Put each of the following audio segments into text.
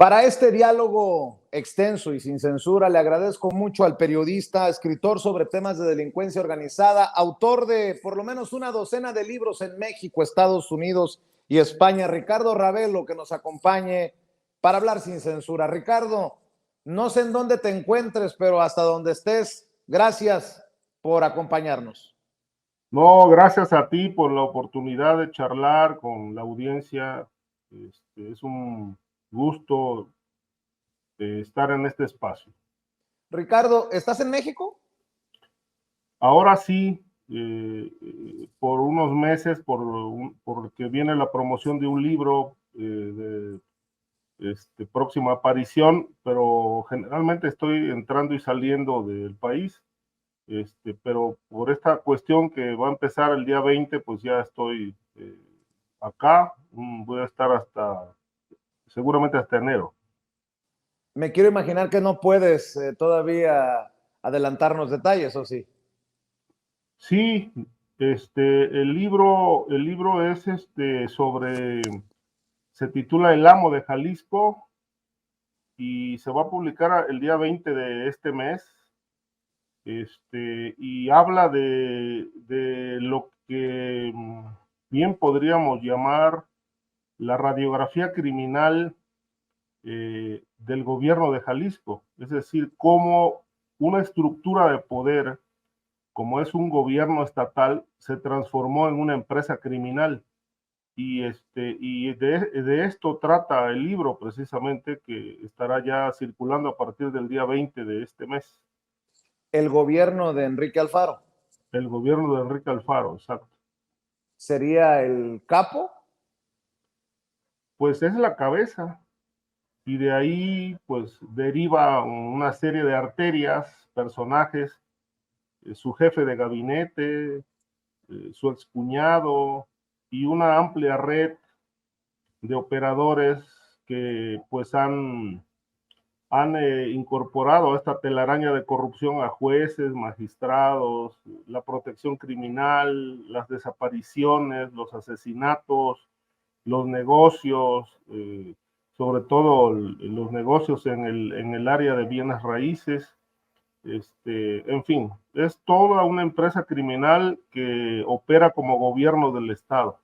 Para este diálogo extenso y sin censura, le agradezco mucho al periodista, escritor sobre temas de delincuencia organizada, autor de por lo menos una docena de libros en México, Estados Unidos y España, Ricardo Ravelo, que nos acompañe para hablar sin censura. Ricardo, no sé en dónde te encuentres, pero hasta donde estés, gracias por acompañarnos. No, gracias a ti por la oportunidad de charlar con la audiencia. Es un gusto estar en este espacio. Ricardo, ¿estás en México? Ahora sí, por unos meses, porque viene la promoción de un libro de próxima aparición, pero generalmente estoy entrando y saliendo del país. Pero por esta cuestión que va a empezar el día 20, pues ya estoy acá. Voy a estar seguramente hasta enero. Me quiero imaginar que no puedes todavía adelantarnos detalles, ¿o sí? Sí, el libro es se titula El Amo de Jalisco y se va a publicar el día 20 de este mes. Y habla de lo que bien podríamos llamar la radiografía criminal del gobierno de Jalisco, es decir, cómo una estructura de poder, como es un gobierno estatal, se transformó en una empresa criminal. Y de esto trata el libro precisamente, que estará ya circulando a partir del día 20 de este mes. El gobierno de Enrique Alfaro. El gobierno de Enrique Alfaro, exacto. ¿Sería el capo? Pues es la cabeza, y de ahí pues deriva una serie de arterias, personajes, su jefe de gabinete, su excuñado y una amplia red de operadores que pues han incorporado a esta telaraña de corrupción a jueces, magistrados, la protección criminal, las desapariciones, los asesinatos, los negocios, sobre todo los negocios en el área de bienes raíces. En fin, es toda una empresa criminal que opera como gobierno del Estado.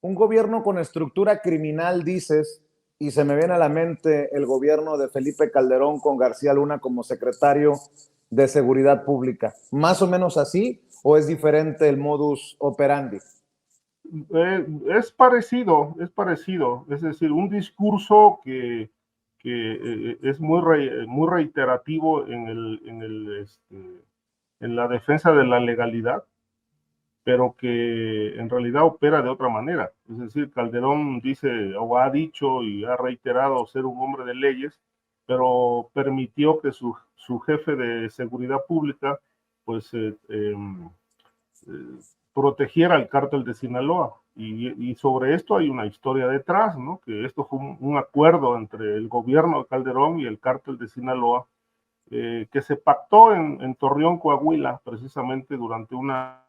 Un gobierno con estructura criminal, dices, y se me viene a la mente el gobierno de Felipe Calderón con García Luna como secretario de Seguridad Pública. ¿Más o menos así o es diferente el modus operandi? Es parecido, es decir, un discurso que es muy reiterativo en la defensa de la legalidad, pero que en realidad opera de otra manera. Es decir, Calderón dice o ha dicho y ha reiterado ser un hombre de leyes, pero permitió que su jefe de seguridad pública pues protegiera al cártel de Sinaloa. Y sobre esto hay una historia detrás, ¿no? Que esto fue un acuerdo entre el gobierno de Calderón y el cártel de Sinaloa, que se pactó en Torreón, Coahuila, precisamente durante una...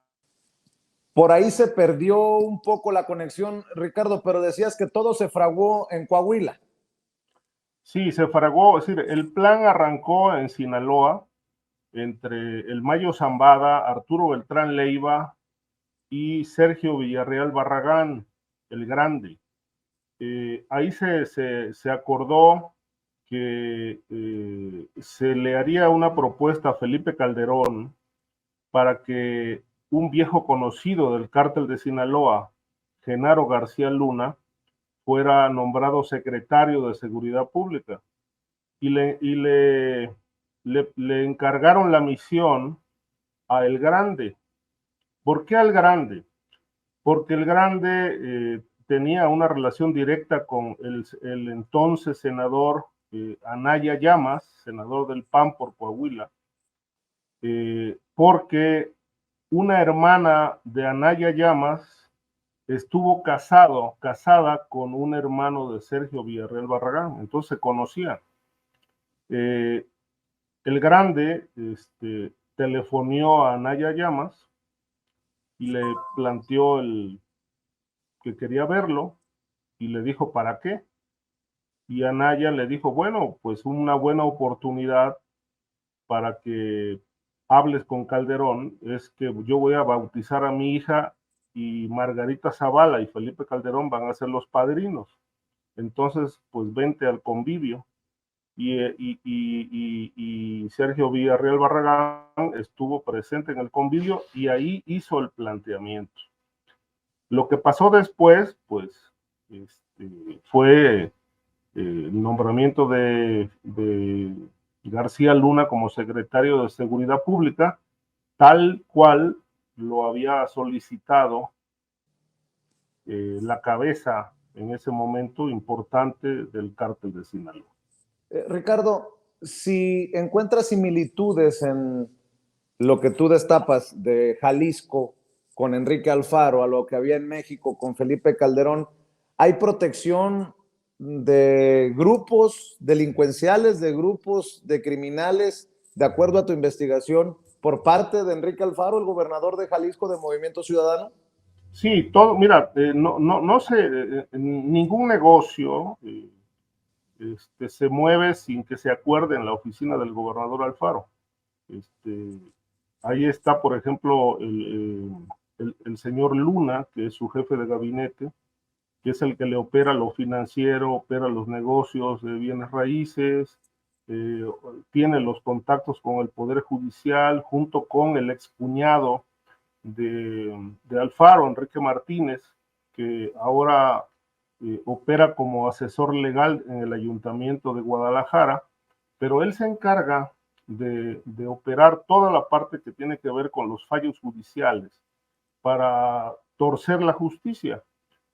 Por ahí se perdió un poco la conexión, Ricardo, pero decías que todo se fraguó en Coahuila. Sí, se fraguó, es decir, el plan arrancó en Sinaloa entre el Mayo Zambada, Arturo Beltrán Leiva y Sergio Villarreal Barragán, el Grande. Ahí se acordó que se le haría una propuesta a Felipe Calderón para que un viejo conocido del cártel de Sinaloa, Genaro García Luna, fuera nombrado secretario de Seguridad Pública. Le encargaron la misión a El Grande. ¿Por qué al Grande? Porque El Grande tenía una relación directa con el entonces senador Anaya Llamas, senador del PAN por Coahuila, porque una hermana de Anaya Llamas estuvo casada con un hermano de Sergio Villarreal Barragán, entonces se conocían. El Grande telefonió a Anaya Llamas y le planteó que quería verlo, y le dijo, ¿para qué? y Anaya le dijo, bueno, pues una buena oportunidad para que hables con Calderón es que yo voy a bautizar a mi hija y Margarita Zavala y Felipe Calderón van a ser los padrinos. Entonces, pues vente al convivio. Y Sergio Villarreal Barragán estuvo presente en el convivio y ahí hizo el planteamiento. Lo que pasó después, pues, fue el nombramiento de García Luna como secretario de Seguridad Pública, tal cual lo había solicitado la cabeza en ese momento importante del cártel de Sinaloa. Ricardo, si encuentras similitudes en lo que tú destapas de Jalisco con Enrique Alfaro a lo que había en México con Felipe Calderón, ¿hay protección de grupos delincuenciales, de grupos de criminales, de acuerdo a tu investigación, por parte de Enrique Alfaro, el gobernador de Jalisco de Movimiento Ciudadano? Sí, todo, mira, no sé, ningún negocio se mueve sin que se acuerde en la oficina del gobernador Alfaro. Ahí está, por ejemplo, el señor Luna, que es su jefe de gabinete, que es el que le opera lo financiero, opera los negocios de bienes raíces, eh, tiene los contactos con el Poder Judicial, junto con el excuñado de Alfaro, Enrique Martínez, que ahora opera como asesor legal en el Ayuntamiento de Guadalajara, pero él se encarga de operar toda la parte que tiene que ver con los fallos judiciales para torcer la justicia,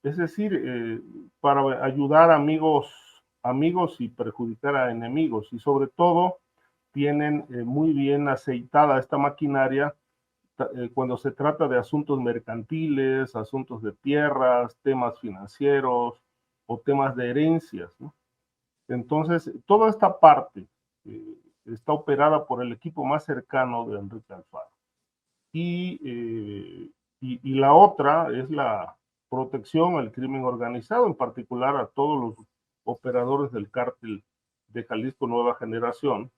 es decir, para ayudar a amigos y perjudicar a enemigos, y sobre todo tienen muy bien aceitada esta maquinaria cuando se trata de asuntos mercantiles, asuntos de tierras, temas financieros o temas de herencias, ¿no? Entonces, toda esta parte está operada por el equipo más cercano de Enrique Alfaro. Y la otra es la protección al crimen organizado, en particular a todos los operadores del cártel de Jalisco Nueva Generación,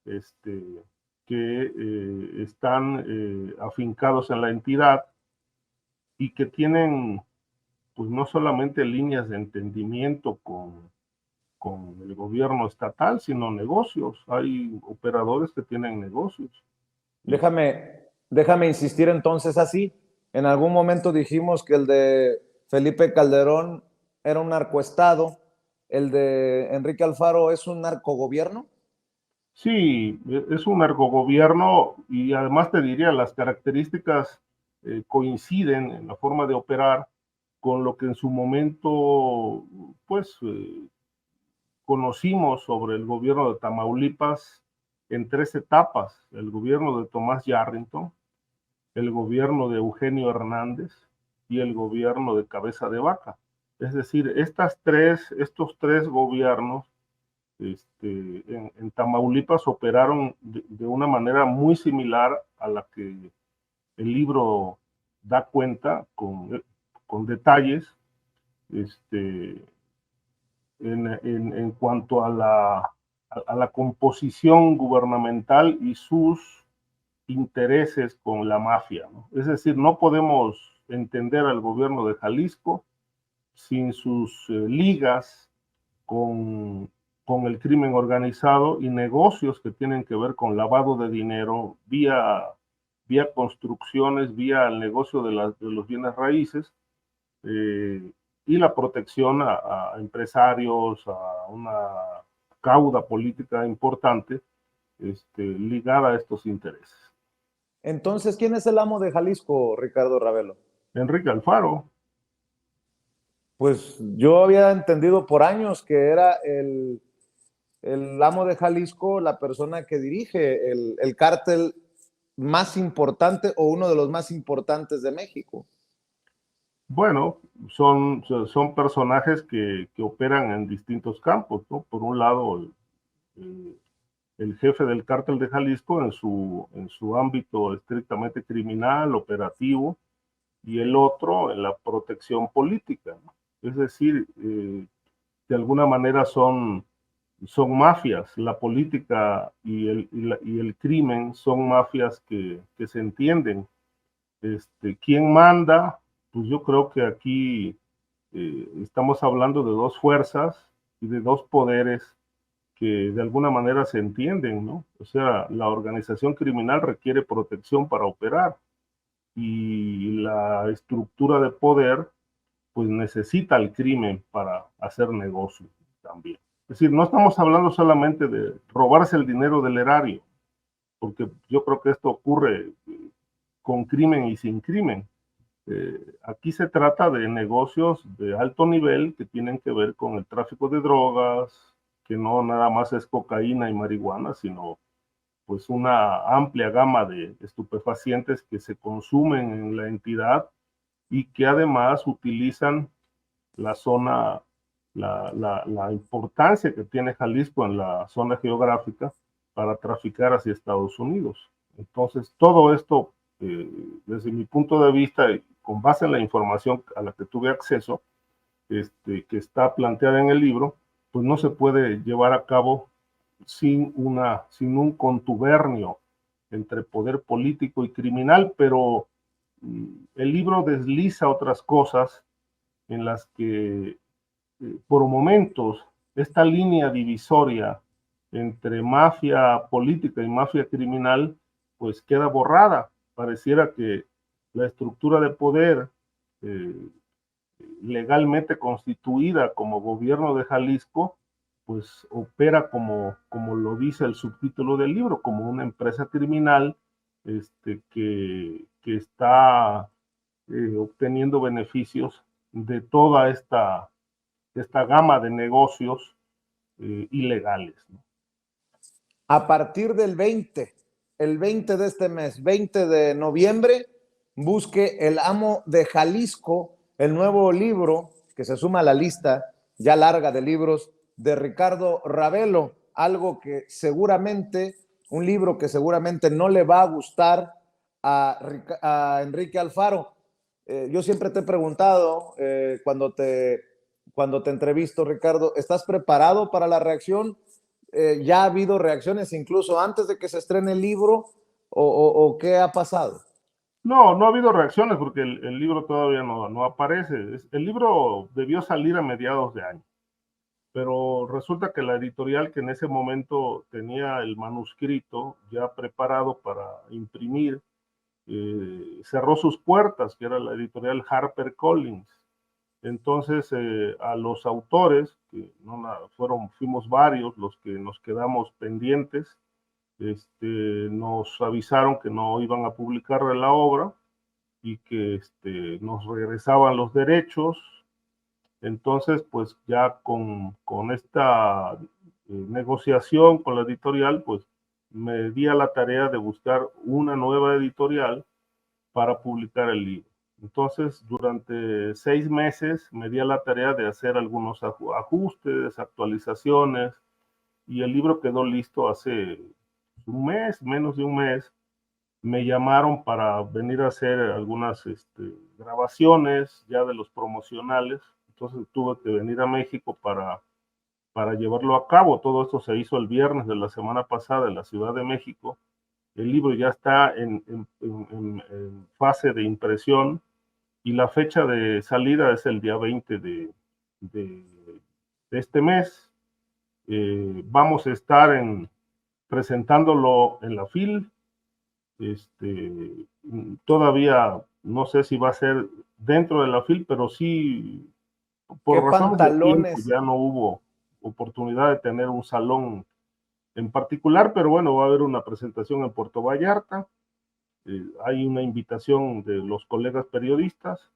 que están afincados en la entidad y que tienen, pues no solamente líneas de entendimiento con el gobierno estatal, sino negocios. Hay operadores que tienen negocios. Déjame insistir entonces así. En algún momento dijimos que el de Felipe Calderón era un narcoestado, el de Enrique Alfaro es un narcogobierno. Sí, es un narcogobierno y además te diría, las características coinciden en la forma de operar con lo que en su momento, pues, conocimos sobre el gobierno de Tamaulipas en tres etapas: el gobierno de Tomás Yarrington, el gobierno de Eugenio Hernández y el gobierno de Cabeza de Vaca. Es decir, estos tres gobiernos en Tamaulipas operaron de una manera muy similar a la que el libro da cuenta con detalles en cuanto a la composición gubernamental y sus intereses con la mafia, ¿no? Es decir, no podemos entender al gobierno de Jalisco sin sus ligas con, con el crimen organizado y negocios que tienen que ver con lavado de dinero vía construcciones, vía el negocio de los bienes raíces, y la protección a empresarios, a una cauda política importante ligada a estos intereses. Entonces, ¿quién es el amo de Jalisco, Ricardo Ravelo? Enrique Alfaro. Pues yo había entendido por años que era el amo de Jalisco, la persona que dirige el cártel más importante o uno de los más importantes de México. Bueno, son personajes que operan en distintos campos, ¿no? Por un lado, el jefe del cártel de Jalisco en su ámbito estrictamente criminal, operativo, y el otro en la protección política, ¿no? Es decir, de alguna manera son mafias. La política y el crimen son mafias que se entienden. ¿Quién manda? Pues yo creo que aquí estamos hablando de dos fuerzas y de dos poderes que de alguna manera se entienden, ¿no? O sea, la organización criminal requiere protección para operar y la estructura de poder pues necesita el crimen para hacer negocio también. Es decir, no estamos hablando solamente de robarse el dinero del erario, porque yo creo que esto ocurre con crimen y sin crimen. Aquí se trata de negocios de alto nivel que tienen que ver con el tráfico de drogas, que no nada más es cocaína y marihuana, sino pues una amplia gama de estupefacientes que se consumen en la entidad y que además utilizan la zona, la importancia que tiene Jalisco en la zona geográfica para traficar hacia Estados Unidos. Entonces, todo esto, desde mi punto de vista, con base en la información a la que tuve acceso, que está planteada en el libro, pues no se puede llevar a cabo sin un contubernio entre poder político y criminal, pero el libro desliza otras cosas en las que por momentos esta línea divisoria entre mafia política y mafia criminal pues queda borrada. Pareciera que la estructura de poder legalmente constituida como gobierno de Jalisco pues opera como lo dice el subtítulo del libro, como una empresa criminal que está obteniendo beneficios de toda esta gama de negocios ilegales, ¿no? A partir del el 20 de este mes, 20 de noviembre, busque El Amo de Jalisco, el nuevo libro que se suma a la lista ya larga de libros de Ricardo Ravelo, algo que seguramente, un libro que seguramente no le va a gustar a Enrique Alfaro. Yo siempre te he preguntado cuando te entrevisto, Ricardo, ¿estás preparado para la reacción? ¿Ya ha habido reacciones incluso antes de que se estrene el libro o qué ha pasado? No, no ha habido reacciones porque el libro todavía no aparece. El libro debió salir a mediados de año, pero resulta que la editorial que en ese momento tenía el manuscrito ya preparado para imprimir, cerró sus puertas, que era la editorial HarperCollins. Entonces, a los autores, que no fuimos varios los que nos quedamos pendientes, nos avisaron que no iban a publicar la obra y que nos regresaban los derechos. Entonces, pues ya con esta negociación con la editorial, pues me di a la tarea de buscar una nueva editorial para publicar el libro. Entonces, durante 6 meses me di a la tarea de hacer algunos ajustes, actualizaciones, y el libro quedó listo hace un mes, menos de un mes. Me llamaron para venir a hacer algunas grabaciones ya de los promocionales. Entonces tuve que venir a México para llevarlo a cabo. Todo esto se hizo el viernes de la semana pasada en la Ciudad de México. El libro ya está en fase de impresión y la fecha de salida es el día 20 de este mes. Vamos a estar presentándolo en la FIL. Todavía no sé si va a ser dentro de la FIL, pero sí, ¿Qué por razones de tiempo, pantalones? ya no hubo oportunidad de tener un salón en particular, pero bueno, va a haber una presentación en Puerto Vallarta. Hay una invitación de los colegas periodistas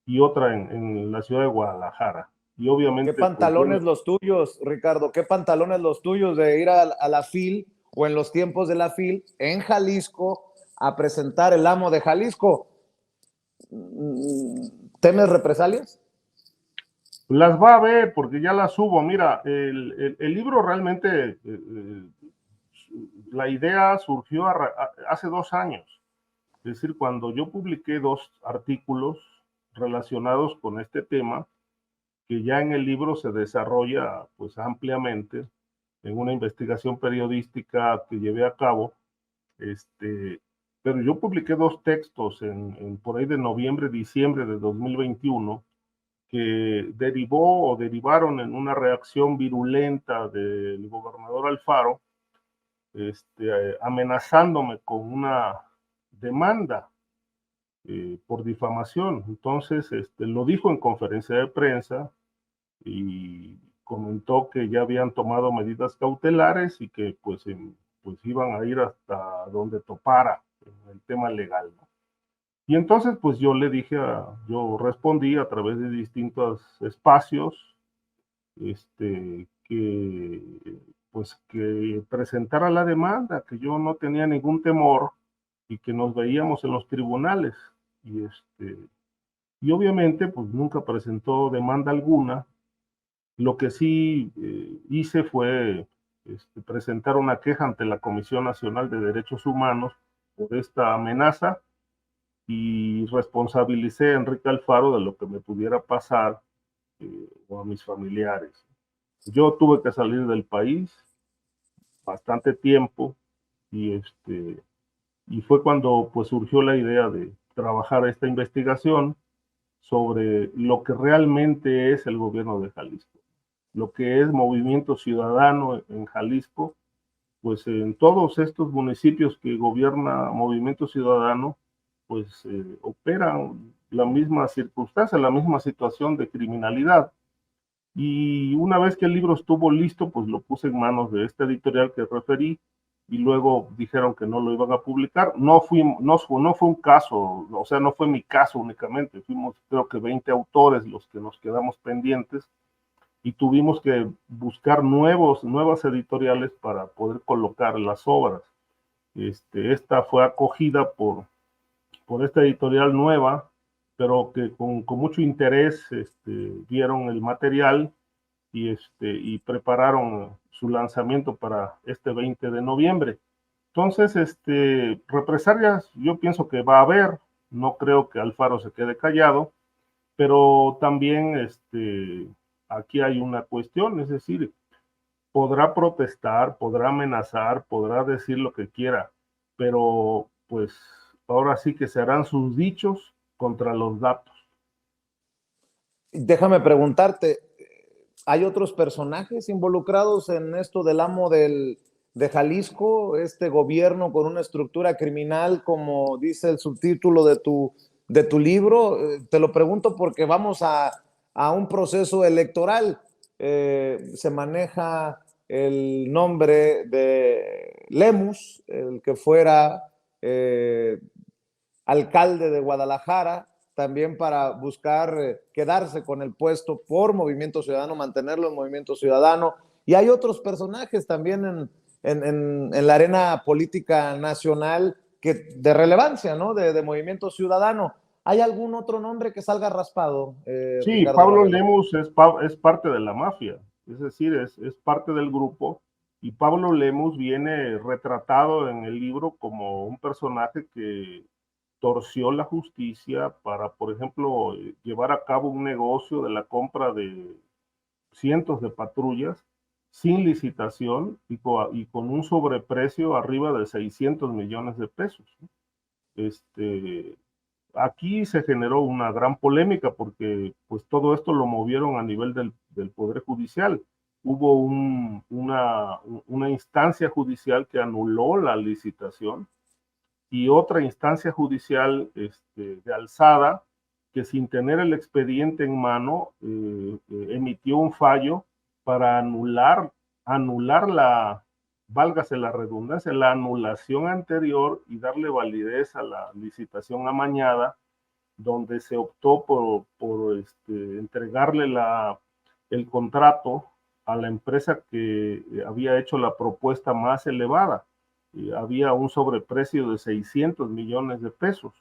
y otra en la ciudad de Guadalajara. Y ¿Qué obviamente, pues bueno, pantalones los tuyos, Ricardo? ¿Qué pantalones los tuyos de ir a la FIL o en los tiempos de la FIL en Jalisco a presentar El Amo de Jalisco? ¿Temes represalias? las va a ver porque ya las subo. Mira, el libro realmente, la idea surgió hace 2 años. Es decir, cuando yo publiqué 2 artículos relacionados con este tema, que ya en el libro se desarrolla pues ampliamente en una investigación periodística que llevé a cabo. Pero yo publiqué 2 textos por ahí de noviembre, diciembre de 2021, que derivaron en una reacción virulenta del gobernador Alfaro, amenazándome con una demanda por difamación. Entonces, lo dijo en conferencia de prensa y comentó que ya habían tomado medidas cautelares y que pues iban a ir hasta donde topara en el tema legal, ¿no? Y entonces pues yo yo respondí a través de distintos espacios, que presentara la demanda, que yo no tenía ningún temor y que nos veíamos en los tribunales. Y, y obviamente pues nunca presentó demanda alguna. Lo que sí hice fue presentar una queja ante la Comisión Nacional de Derechos Humanos por esta amenaza y responsabilicé a Enrique Alfaro de lo que me pudiera pasar o a mis familiares. Yo tuve que salir del país bastante tiempo y, y fue cuando pues surgió la idea de trabajar esta investigación sobre lo que realmente es el gobierno de Jalisco, lo que es Movimiento Ciudadano en Jalisco. Pues en todos estos municipios que gobierna Movimiento Ciudadano, pues operan la misma circunstancia, la misma situación de criminalidad. Y una vez que el libro estuvo listo, pues lo puse en manos de esta editorial que referí y luego dijeron que no lo iban a publicar. No fue un caso, o sea, no fue mi caso únicamente, fuimos creo que 20 autores los que nos quedamos pendientes y tuvimos que buscar nuevas editoriales para poder colocar las obras. Esta fue acogida por esta editorial nueva, pero que con mucho interés vieron el material y prepararon su lanzamiento para este 20 de noviembre. Entonces, represalias yo pienso que va a haber, no creo que Alfaro se quede callado, pero también aquí hay una cuestión, es decir, podrá protestar, podrá amenazar, podrá decir lo que quiera, pero pues ahora sí que se harán sus dichos contra los datos. Déjame preguntarte, ¿hay otros personajes involucrados en esto del amo de Jalisco, este gobierno con una estructura criminal, como dice el subtítulo de tu libro? Te lo pregunto porque vamos a un proceso electoral. Se maneja el nombre de Lemus, el que fuera alcalde de Guadalajara, también para buscar quedarse con el puesto por Movimiento Ciudadano, mantenerlo en Movimiento Ciudadano. Y hay otros personajes también en la arena política nacional de relevancia, ¿no? De Movimiento Ciudadano. ¿Hay algún otro nombre que salga raspado, Sí, Ricardo Pablo Barrera? Lemus es parte de la mafia, es decir, es parte del grupo, y Pablo Lemus viene retratado en el libro como un personaje que torció la justicia para, por ejemplo, llevar a cabo un negocio de la compra de cientos de patrullas sin licitación y con un sobreprecio arriba de 600 millones de pesos. Aquí se generó una gran polémica porque pues todo esto lo movieron a nivel del Poder Judicial. Hubo una instancia judicial que anuló la licitación y otra instancia judicial de alzada que sin tener el expediente en mano emitió un fallo para anular válgase la redundancia, la anulación anterior y darle validez a la licitación amañada, donde se optó por entregarle el contrato a la empresa que había hecho la propuesta más elevada. Había un sobreprecio de 600 millones de pesos.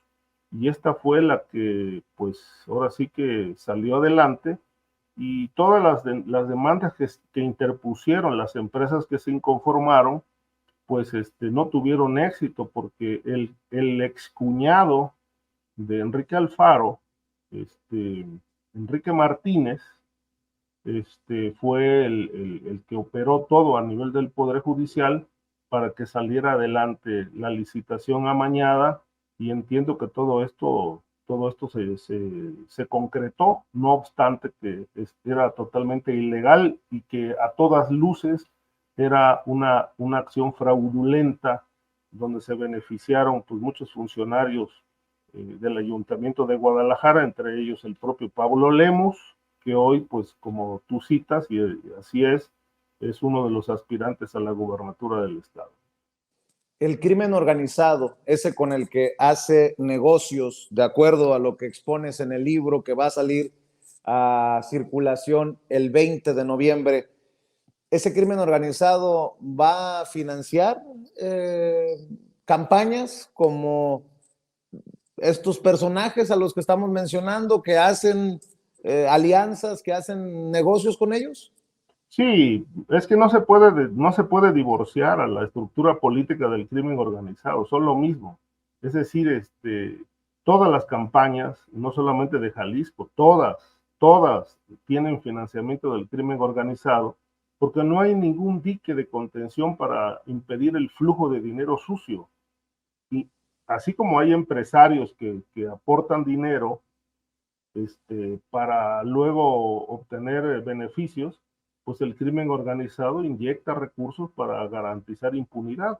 Y esta fue la que, pues, ahora sí que salió adelante. Y todas las demandas que interpusieron las empresas que se inconformaron, pues no tuvieron éxito porque el excuñado de Enrique Alfaro, Enrique Martínez, fue el que operó todo a nivel del Poder Judicial para que saliera adelante la licitación amañada, y entiendo que todo esto se concretó, no obstante que era totalmente ilegal y que a todas luces era una acción fraudulenta donde se beneficiaron pues, muchos funcionarios del Ayuntamiento de Guadalajara, entre ellos el propio Pablo Lemos, que hoy, pues como tú citas, y así es uno de los aspirantes a la gubernatura del estado. El crimen organizado, ese con el que hace negocios, de acuerdo a lo que expones en el libro que va a salir a circulación el 20 de noviembre, ¿ese crimen organizado va a financiar campañas como estos personajes a los que estamos mencionando, que hacen alianzas, que hacen negocios con ellos? Sí, es que no se puede divorciar a la estructura política del crimen organizado, son lo mismo. Es decir, todas las campañas, no solamente de Jalisco, todas tienen financiamiento del crimen organizado, porque no hay ningún dique de contención para impedir el flujo de dinero sucio. Y así como hay empresarios que aportan dinero para luego obtener beneficios, pues el crimen organizado inyecta recursos para garantizar impunidad.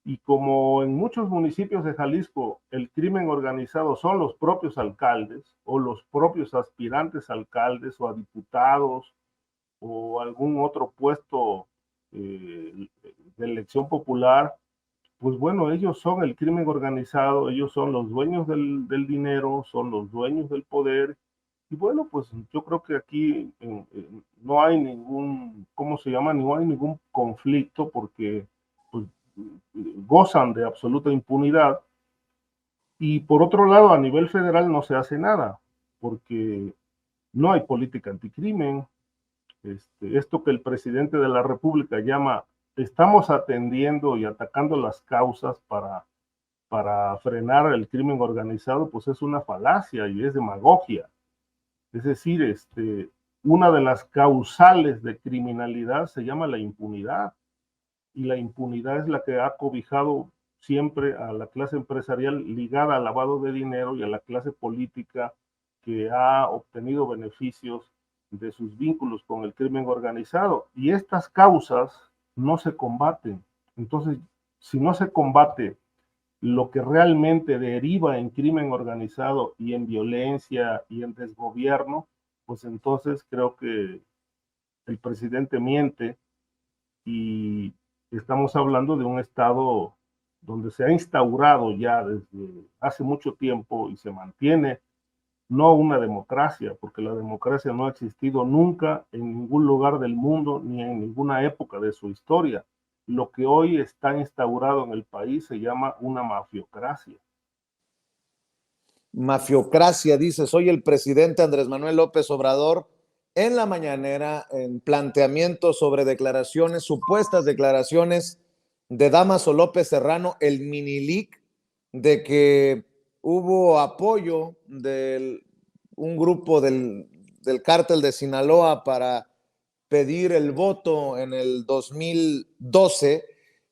Y como en muchos municipios de Jalisco el crimen organizado son los propios alcaldes o los propios aspirantes a alcaldes o a diputados o algún otro puesto de elección popular, pues bueno, ellos son el crimen organizado, ellos son los dueños del dinero, son los dueños del poder. Y bueno, pues yo creo que aquí no hay ningún, ¿cómo se llama? No hay ningún conflicto porque pues, gozan de absoluta impunidad. Y por otro lado, a nivel federal no se hace nada, porque no hay política anticrimen. Esto que el presidente de la República llama, estamos atendiendo y atacando las causas para frenar el crimen organizado, pues es una falacia y es demagogia. Es decir, una de las causales de criminalidad se llama la impunidad, y la impunidad es la que ha cobijado siempre a la clase empresarial ligada al lavado de dinero y a la clase política que ha obtenido beneficios de sus vínculos con el crimen organizado. Y estas causas no se combaten. Entonces, si no se combate lo que realmente deriva en crimen organizado y en violencia y en desgobierno, pues entonces creo que el presidente miente, y estamos hablando de un estado donde se ha instaurado ya desde hace mucho tiempo y se mantiene no una democracia, porque la democracia no ha existido nunca en ningún lugar del mundo ni en ninguna época de su historia. Lo que hoy está instaurado en el país se llama una mafiocracia. Mafiocracia, dices. Hoy el presidente Andrés Manuel López Obrador, en la mañanera, en planteamientos sobre declaraciones, supuestas declaraciones de Damaso López Serrano, el mini leak de que hubo apoyo de un grupo del cártel de Sinaloa para pedir el voto en el 2012.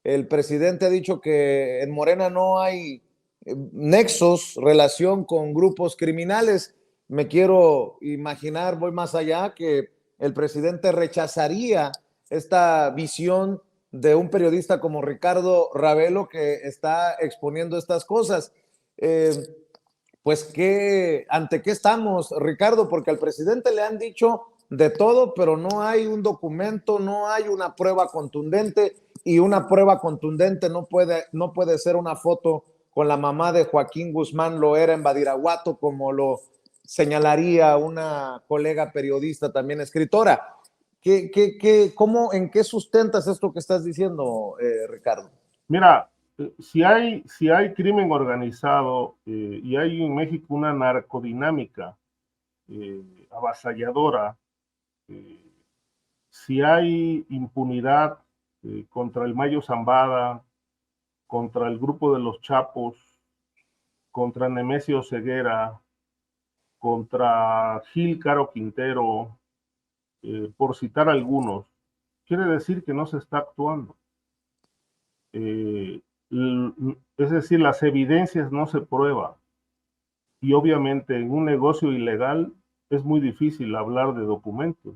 El presidente ha dicho que en Morena no hay nexos, relación con grupos criminales. Me quiero imaginar, voy más allá, que el presidente rechazaría esta visión de un periodista como Ricardo Ravelo, que está exponiendo estas cosas. Eh, pues, ¿ante qué estamos, Ricardo? Porque al presidente le han dicho de todo, pero no hay un documento, no hay una prueba contundente, y una prueba contundente no puede ser una foto con la mamá de Joaquín Guzmán Loera en Badiraguato, como lo señalaría una colega periodista, también escritora. ¿En qué sustentas esto que estás diciendo, Ricardo? Mira, si hay crimen organizado y hay en México una narcodinámica avasalladora, eh, si hay impunidad contra el Mayo Zambada, contra el grupo de los Chapos, contra Nemesio Ceguera, contra Gil Caro Quintero, por citar algunos, quiere decir que no se está actuando. Es decir, las evidencias no se prueban. Y obviamente en un negocio ilegal es muy difícil hablar de documentos,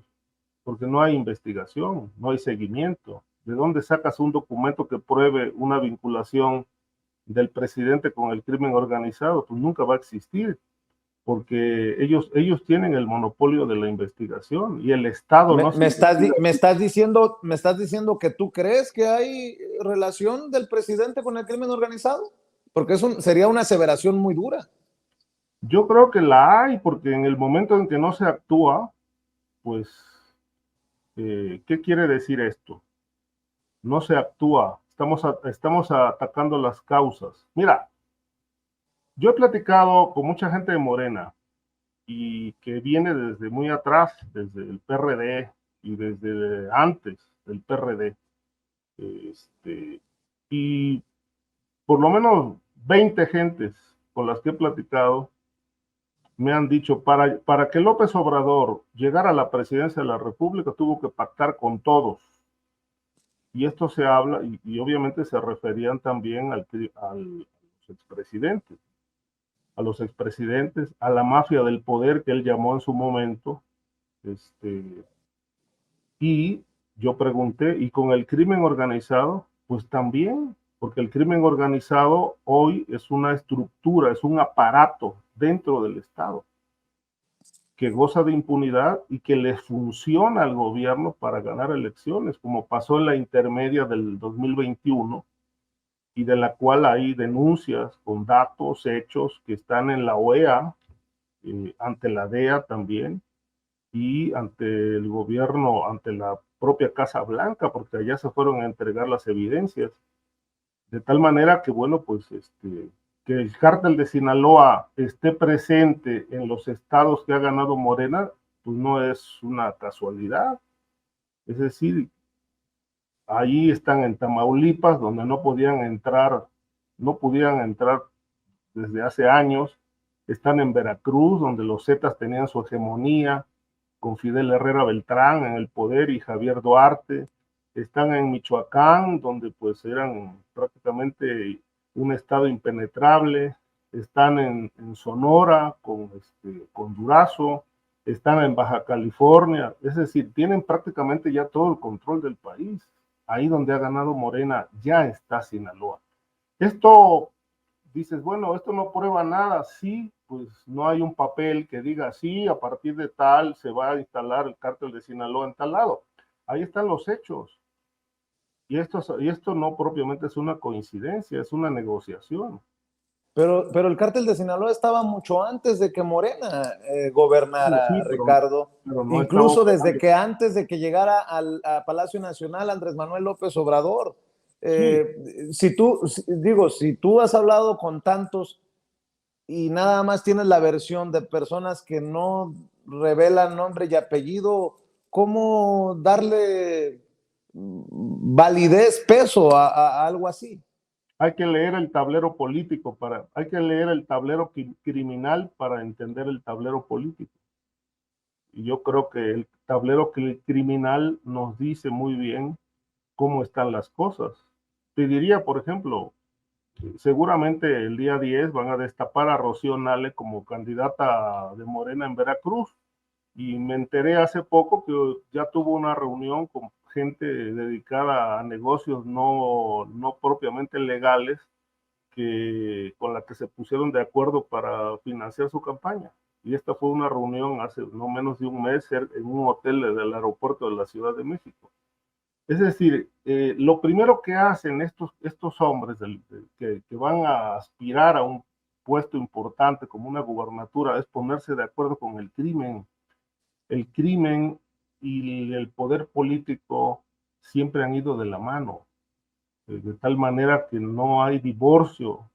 porque no hay investigación, no hay seguimiento. ¿De dónde sacas un documento que pruebe una vinculación del presidente con el crimen organizado? Pues nunca va a existir, porque ellos tienen el monopolio de la investigación y el Estado Me, no se me estás, investiga. me estás diciendo que tú crees que hay relación del presidente con el crimen organizado, porque sería una aseveración muy dura. Yo creo que la hay, porque en el momento en que no se actúa, pues, ¿qué quiere decir esto? No se actúa, estamos atacando las causas. Mira, yo he platicado con mucha gente de Morena y que viene desde muy atrás, desde el PRD y desde antes del PRD. Y por lo menos 20 gentes con las que he platicado me han dicho, para que López Obrador llegara a la presidencia de la República tuvo que pactar con todos. Y esto se habla, y obviamente se referían también expresidentes, a los expresidentes, a la mafia del poder que él llamó en su momento. Y yo pregunté, ¿y con el crimen organizado? Pues también, porque el crimen organizado hoy es una estructura, es un aparato dentro del Estado que goza de impunidad y que le funciona al gobierno para ganar elecciones, como pasó en la intermedia del 2021, y de la cual hay denuncias con datos, hechos que están en la OEA, ante la DEA también, y ante el gobierno, ante la propia Casa Blanca, porque allá se fueron a entregar las evidencias. De tal manera que, bueno, pues que el cártel de Sinaloa esté presente en los estados que ha ganado Morena, pues no es una casualidad. Es decir, ahí están en Tamaulipas, donde no podían entrar desde hace años. Están en Veracruz, donde los Zetas tenían su hegemonía, con Fidel Herrera Beltrán en el poder y Javier Duarte. Están en Michoacán, donde pues eran prácticamente un estado impenetrable. Están en Sonora con Durazo. Están en Baja California. Es decir, tienen prácticamente ya todo el control del país. Ahí donde ha ganado Morena ya está Sinaloa. Esto dices, bueno, esto no prueba nada. Sí, pues no hay un papel que diga, sí, a partir de tal se va a instalar el cártel de Sinaloa en tal lado. Ahí están los hechos. Y esto no propiamente es una coincidencia, es una negociación. Pero el cártel de Sinaloa estaba mucho antes de que Morena Sí, gobernara, Ricardo. pero no está Incluso desde operando. que antes de que llegara a Palacio Nacional Andrés Manuel López Obrador. Sí, Si tú has hablado con tantos y nada más tienes la versión de personas que no revelan nombre y apellido, ¿cómo darle validez, peso a algo así? hay que leer el tablero político hay que leer el tablero criminal para entender el tablero político. Y yo creo que el tablero criminal nos dice muy bien cómo están las cosas. Te diría, por ejemplo, seguramente el día 10 van a destapar a Rocío Nale como candidata de Morena en Veracruz. Y me enteré hace poco que ya tuvo una reunión con gente dedicada a negocios no propiamente legales, con la que se pusieron de acuerdo para financiar su campaña. Y esta fue una reunión hace no menos de un mes en un hotel del aeropuerto de la Ciudad de México. Es decir, lo primero que hacen estos hombres que van a aspirar a un puesto importante como una gubernatura es ponerse de acuerdo con el crimen. El crimen y el poder político siempre han ido de la mano, de tal manera que no hay divorcio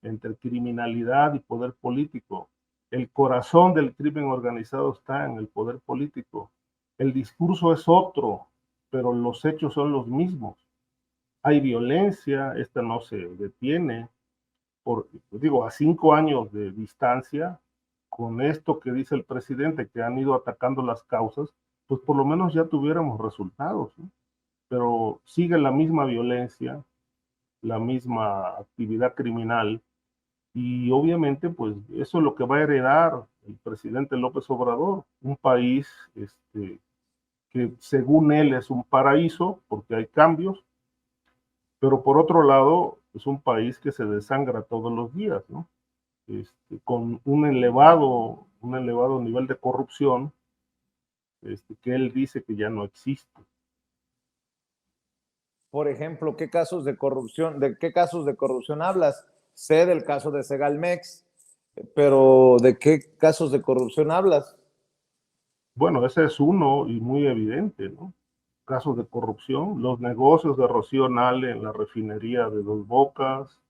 entre criminalidad y poder político. El corazón del crimen organizado está en el poder político. El discurso es otro, pero los hechos son los mismos. Hay violencia, esta no se detiene. A 5 años de distancia, con esto que dice el presidente, que han ido atacando las causas, pues por lo menos ya tuviéramos resultados, ¿no? Pero sigue la misma violencia, la misma actividad criminal, y obviamente pues eso es lo que va a heredar el presidente López Obrador, un país que según él es un paraíso porque hay cambios, pero por otro lado es un país que se desangra todos los días, ¿no? Con un elevado nivel de corrupción, que él dice que ya no existe. Por ejemplo, ¿de qué casos de corrupción hablas? Sé del caso de Segalmex, pero ¿de qué casos de corrupción hablas? Bueno, ese es uno y muy evidente, ¿no? Casos de corrupción, los negocios de Rocío Nale en la refinería de Dos Bocas,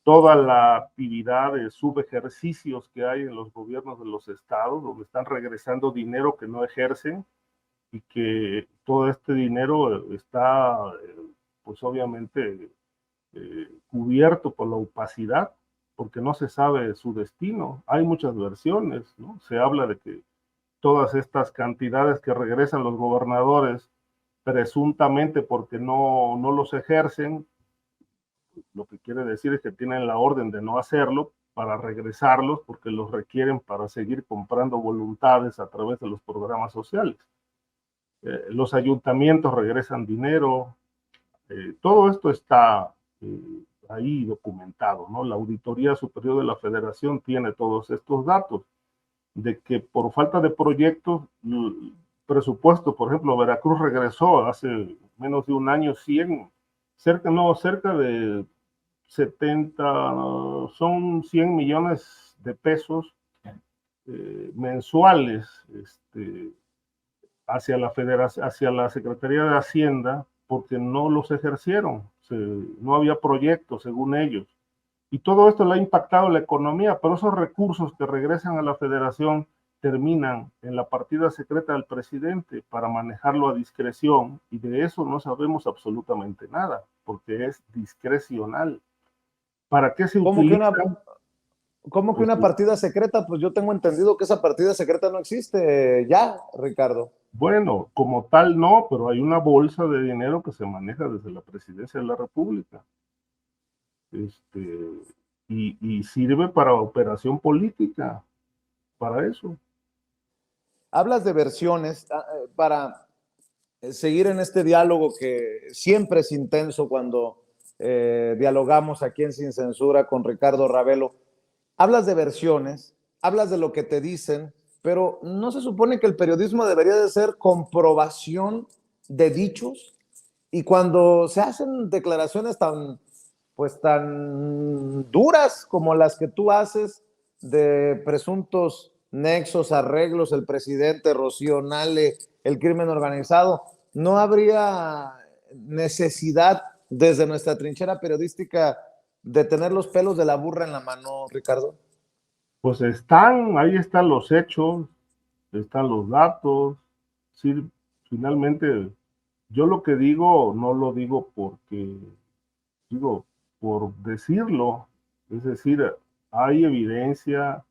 toda la actividad de subejercicios que hay en los gobiernos de los estados, donde están regresando dinero que no ejercen y que todo este dinero está, pues obviamente, cubierto por la opacidad, porque no se sabe su destino. Hay muchas versiones, ¿no? Se habla de que todas estas cantidades que regresan los gobernadores presuntamente porque no los ejercen, lo que quiere decir es que tienen la orden de no hacerlo para regresarlos porque los requieren para seguir comprando voluntades a través de los programas sociales. Los ayuntamientos regresan dinero, todo esto está ahí documentado, ¿no? La Auditoría Superior de la Federación tiene todos estos datos de que por falta de proyectos, presupuesto, por ejemplo, Veracruz regresó hace menos de un año cerca de 70, son 100 millones de pesos mensuales hacia la Federación, hacia la Secretaría de Hacienda, porque no los ejercieron, no había proyectos según ellos. Y todo esto le ha impactado la economía, pero esos recursos que regresan a la federación terminan en la partida secreta del presidente para manejarlo a discreción, y de eso no sabemos absolutamente nada, porque es discrecional. ¿Para qué se ¿Cómo que utiliza? una, cómo que Pues una partida secreta? Pues yo tengo entendido que esa partida secreta no existe ya, Ricardo. bueno, como tal no, pero hay una bolsa de dinero que se maneja desde la presidencia de la República. Y sirve para operación política, para eso. Hablas de versiones para seguir en este diálogo que siempre es intenso cuando dialogamos aquí en Sin Censura con Ricardo Ravelo. Hablas de versiones, hablas de lo que te dicen, pero ¿no se supone que el periodismo debería de ser comprobación de dichos? Y cuando se hacen declaraciones tan duras como las que tú haces de presuntos nexos, arreglos, el presidente, Rocío Nale, el crimen organizado, ¿no habría necesidad desde nuestra trinchera periodística de tener los pelos de la burra en la mano, Ricardo? Pues ahí están los hechos, están los datos. Sí, finalmente, yo lo que digo no lo digo porque, digo, por decirlo. Es decir, hay evidencia.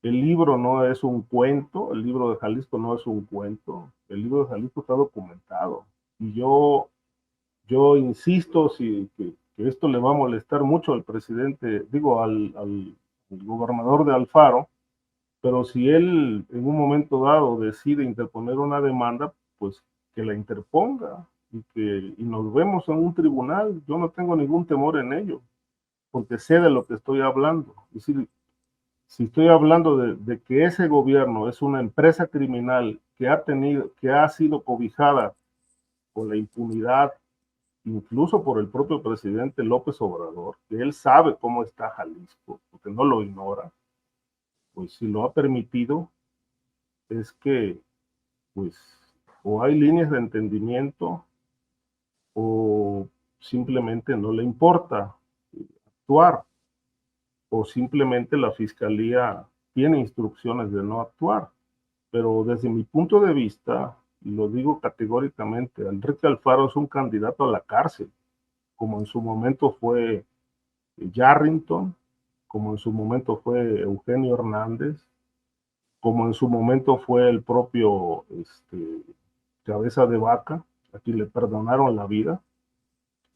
El libro no es un cuento, el libro de Jalisco no es un cuento, el libro de Jalisco está documentado. Y yo insisto que esto le va a molestar mucho al presidente, digo, al gobernador de Alfaro, pero si él en un momento dado decide interponer una demanda, pues que la interponga y nos vemos en un tribunal. Yo no tengo ningún temor en ello, porque sé de lo que estoy hablando. Es decir, si estoy hablando de que ese gobierno es una empresa criminal que ha sido cobijada por la impunidad, incluso por el propio presidente López Obrador, que él sabe cómo está Jalisco, porque no lo ignora, pues si lo ha permitido, es que, pues, o hay líneas de entendimiento o simplemente no le importa actuar, o simplemente la fiscalía tiene instrucciones de no actuar. Pero desde mi punto de vista, y lo digo categóricamente, Enrique Alfaro es un candidato a la cárcel, como en su momento fue Yarrington, como en su momento fue Eugenio Hernández, como en su momento fue el propio Cabeza de Vaca, a quien le perdonaron la vida.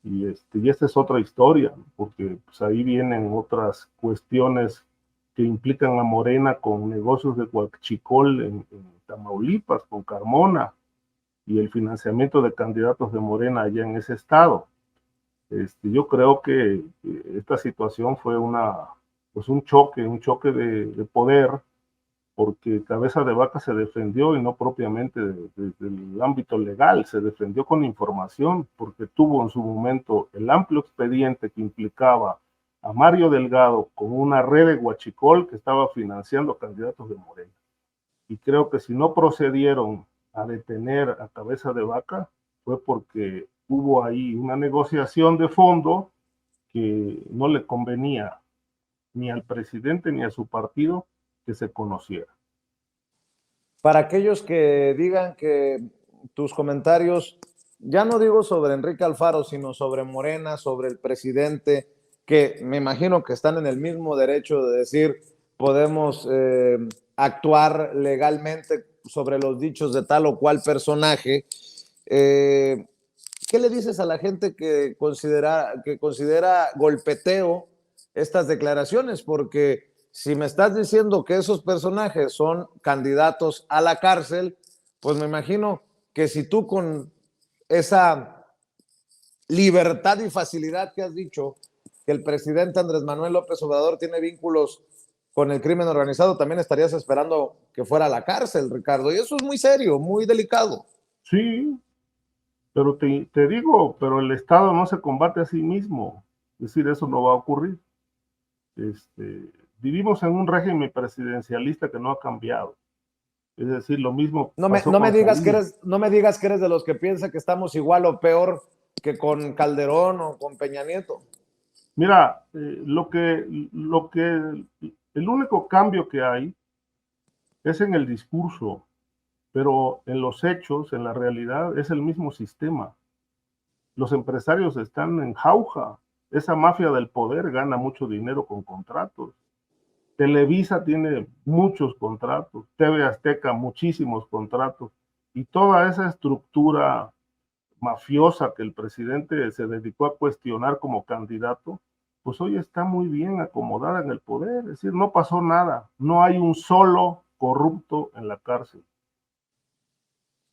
Y esta es otra historia, porque pues, ahí vienen otras cuestiones que implican a Morena con negocios de huachicol en Tamaulipas, con Carmona, y el financiamiento de candidatos de Morena allá en ese estado. Yo creo que esta situación fue pues un choque de poder, porque Cabeza de Vaca se defendió y no propiamente desde el ámbito legal, se defendió con información, porque tuvo en su momento el amplio expediente que implicaba a Mario Delgado con una red de huachicol que estaba financiando candidatos de Morena. Y creo que si no procedieron a detener a Cabeza de Vaca, fue porque hubo ahí una negociación de fondo que no le convenía ni al presidente ni a su partido que se conociera. Para aquellos que digan que tus comentarios, ya no digo sobre Enrique Alfaro, sino sobre Morena, sobre el presidente, que me imagino que están en el mismo derecho de decir, podemos actuar legalmente sobre los dichos de tal o cual personaje. ¿Qué le dices a la gente que considera golpeteo estas declaraciones? Porque si me estás diciendo que esos personajes son candidatos a la cárcel, pues me imagino que si tú con esa libertad y facilidad que has dicho que el presidente Andrés Manuel López Obrador tiene vínculos con el crimen organizado, también estarías esperando que fuera a la cárcel, Ricardo. Y eso es muy serio, muy delicado. Sí, pero te digo, pero el Estado no se combate a sí mismo. Es decir, eso no va a ocurrir. Vivimos en un régimen presidencialista que no ha cambiado. Es decir, lo mismo pasó con Salinas. No me digas que eres de los que piensa que estamos igual o peor que con Calderón o con Peña Nieto. Mira, el único cambio que hay es en el discurso, pero en los hechos, en la realidad, es el mismo sistema. Los empresarios están en jauja. Esa mafia del poder gana mucho dinero con contratos. Televisa tiene muchos contratos, TV Azteca muchísimos contratos, y toda esa estructura mafiosa que el presidente se dedicó a cuestionar como candidato, pues hoy está muy bien acomodada en el poder. Es decir, no pasó nada, no hay un solo corrupto en la cárcel.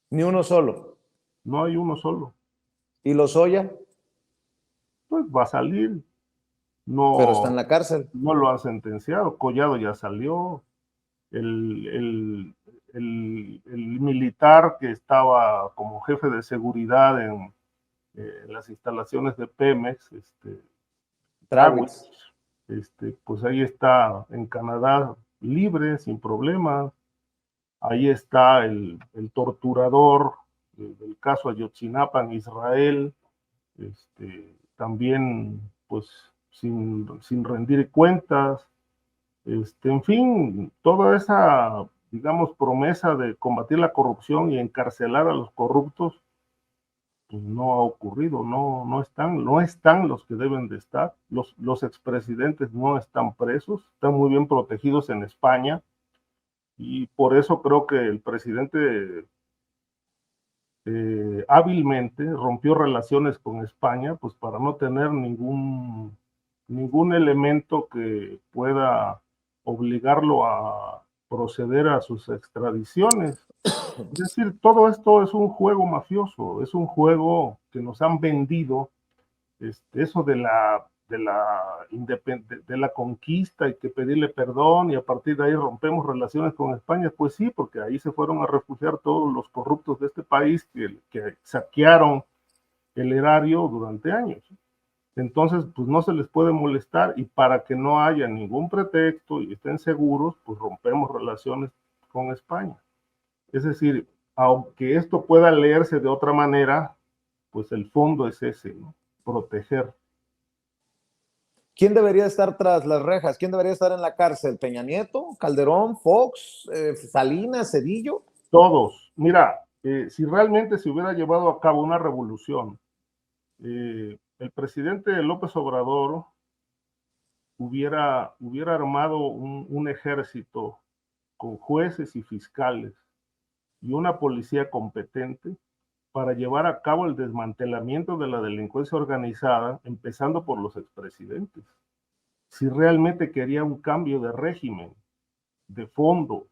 Ni uno solo. No hay uno solo. ¿Y Lozoya? Pues va a salir. Pero está en No, la cárcel. no lo han sentenciado. Collado ya salió. El, el, el militar que estaba como jefe de seguridad en las instalaciones de Pemex, Trawitz, Trawitz. pues ahí está en Canadá libre, sin problemas. Ahí está el torturador del caso Ayotzinapa en Israel, también pues sin rendir cuentas. En fin, toda esa, digamos, promesa de combatir la corrupción y encarcelar a los corruptos, pues no ha ocurrido, no están los que deben de estar. Los expresidentes no están presos, están muy bien protegidos en España, y por eso creo que el presidente hábilmente rompió relaciones con España, pues para no tener ningún elemento que pueda obligarlo a proceder a sus extradiciones. Es decir, todo esto es un juego mafioso, es un juego que nos han vendido, eso de la conquista y que pedirle perdón y a partir de ahí rompemos relaciones con España. Pues sí, porque ahí se fueron a refugiar todos los corruptos de este país que saquearon el erario durante años. Entonces, pues no se les puede molestar, y para que no haya ningún pretexto y estén seguros, pues rompemos relaciones con España. Es decir, aunque esto pueda leerse de otra manera, pues el fondo es ese, ¿no? Proteger. ¿Quién debería estar tras las rejas? ¿Quién debería estar en la cárcel? ¿Peña Nieto? ¿Calderón? ¿Fox? ¿Salinas? ¿Cedillo? Todos. Mira, si realmente se hubiera llevado a cabo una revolución, el presidente López Obrador hubiera armado un ejército con jueces y fiscales y una policía competente para llevar a cabo el desmantelamiento de la delincuencia organizada, empezando por los expresidentes. Si realmente quería un cambio de régimen, de fondo,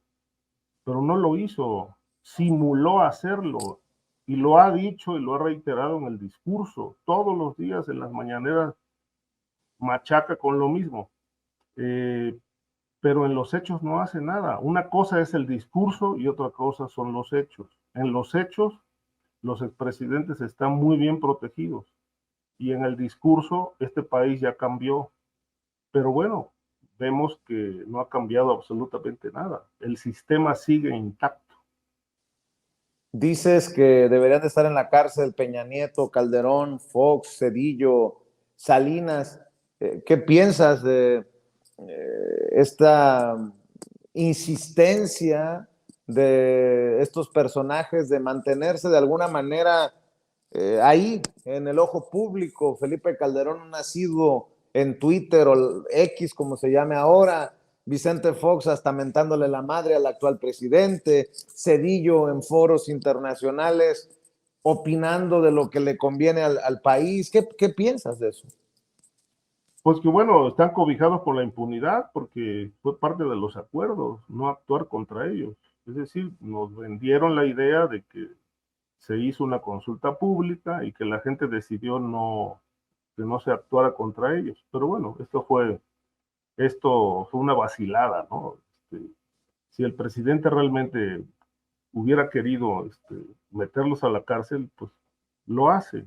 pero no lo hizo, simuló hacerlo y lo ha dicho y lo ha reiterado en el discurso. Todos los días en las mañaneras machaca con lo mismo. Pero en los hechos no hace nada. Una cosa es el discurso y otra cosa son los hechos. En los hechos, los expresidentes están muy bien protegidos y en el discurso este país ya cambió. Pero bueno, vemos que no ha cambiado absolutamente nada. El sistema sigue intacto. Dices que deberían de estar en la cárcel Peña Nieto, Calderón, Fox, Cedillo, Salinas. ¿Qué piensas de esta insistencia de estos personajes de mantenerse de alguna manera ahí en el ojo público? Felipe Calderón, un asiduo en Twitter o X como se llame ahora, Vicente Fox hasta mentándole la madre al actual presidente, Cedillo en foros internacionales opinando de lo que le conviene al país. ¿Qué piensas de eso? Pues que bueno, están cobijados por la impunidad porque fue parte de los acuerdos, no actuar contra ellos. Es decir, nos vendieron la idea de que se hizo una consulta pública y que la gente decidió que no se actuara contra ellos. Pero bueno, esto fue una vacilada, ¿no? Si el presidente realmente hubiera querido meterlos a la cárcel, pues lo hace.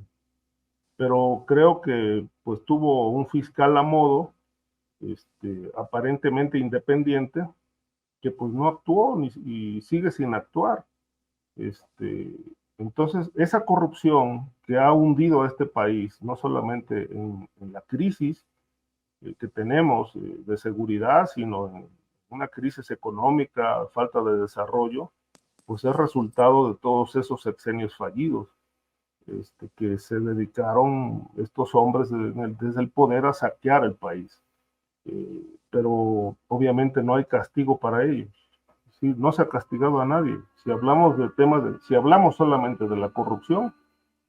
Pero creo que pues tuvo un fiscal a modo, aparentemente independiente, que pues no actuó y sigue sin actuar. Entonces, esa corrupción que ha hundido a este país, no solamente en la crisis que tenemos de seguridad, sino en una crisis económica, falta de desarrollo, pues es resultado de todos esos sexenios fallidos. Que se dedicaron estos hombres desde el poder a saquear el país. Pero obviamente no hay castigo para ellos. ¿Sí? No se ha castigado a nadie. Si hablamos si hablamos solamente de la corrupción,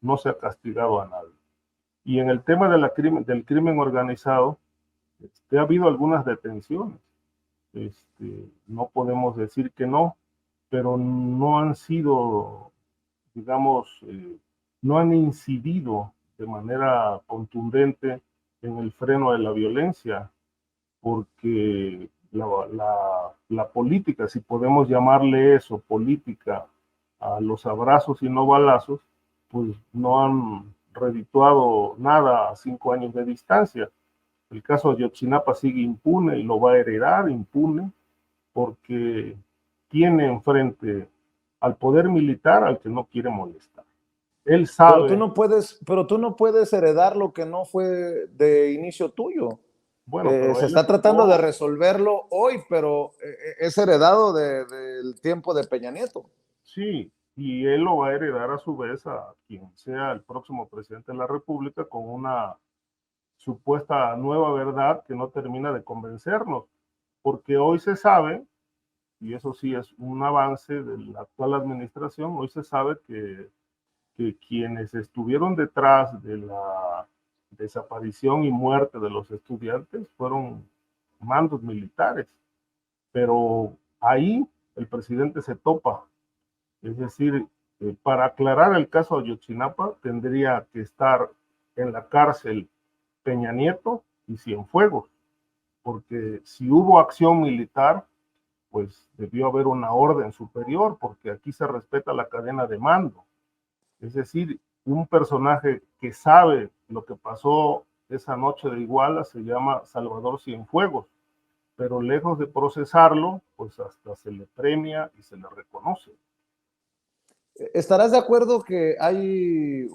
no se ha castigado a nadie. Y en el tema del crimen organizado, ha habido algunas detenciones. No podemos decir que no, pero no han sido, digamos, no han incidido de manera contundente en el freno de la violencia, porque la política, si podemos llamarle eso, política, a los abrazos y no balazos, pues no han redituado nada a 5 años de distancia. El caso de Ayotzinapa sigue impune y lo va a heredar impune porque tiene enfrente al poder militar al que no quiere molestar. Él sabe. Pero tú no puedes heredar lo que no fue de inicio tuyo. Bueno, se está tratando de resolverlo hoy, pero es heredado del tiempo de Peña Nieto. Sí, y él lo va a heredar a su vez a quien sea el próximo presidente de la República con una supuesta nueva verdad que no termina de convencernos, porque hoy se sabe, y eso sí es un avance de la actual administración, hoy se sabe que quienes estuvieron detrás de la desaparición y muerte de los estudiantes fueron mandos militares, pero ahí el presidente se topa. Es decir, para aclarar el caso de Ayotzinapa tendría que estar en la cárcel Peña Nieto y Cienfuegos, porque si hubo acción militar, pues debió haber una orden superior, porque aquí se respeta la cadena de mando. Es decir, un personaje que sabe lo que pasó esa noche de Iguala se llama Salvador Cienfuegos, pero lejos de procesarlo, pues hasta se le premia y se le reconoce. ¿Estarás de acuerdo que hay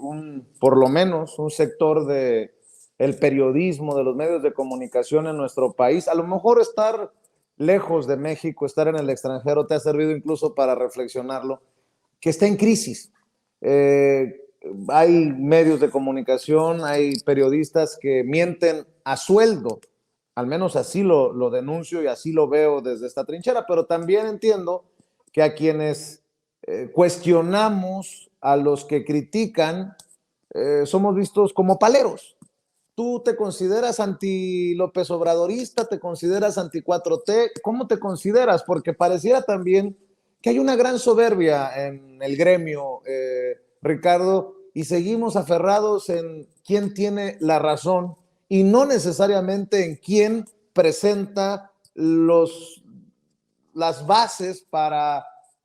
por lo menos un sector de el periodismo, de los medios de comunicación en nuestro país? A lo mejor estar lejos de México, estar en el extranjero, te ha servido incluso para reflexionarlo, que está en crisis. Hay medios de comunicación, hay periodistas que mienten a sueldo Al menos así lo denuncio y así lo veo desde esta trinchera, pero también entiendo que a quienes cuestionamos, a los que critican, somos vistos como paleros. ¿Tú te consideras anti López Obradorista? ¿Te consideras anti 4T? ¿Cómo te consideras? Porque pareciera también que hay una gran soberbia en el gremio, Ricardo, y seguimos aferrados en quién tiene la razón y no necesariamente en quién presenta las bases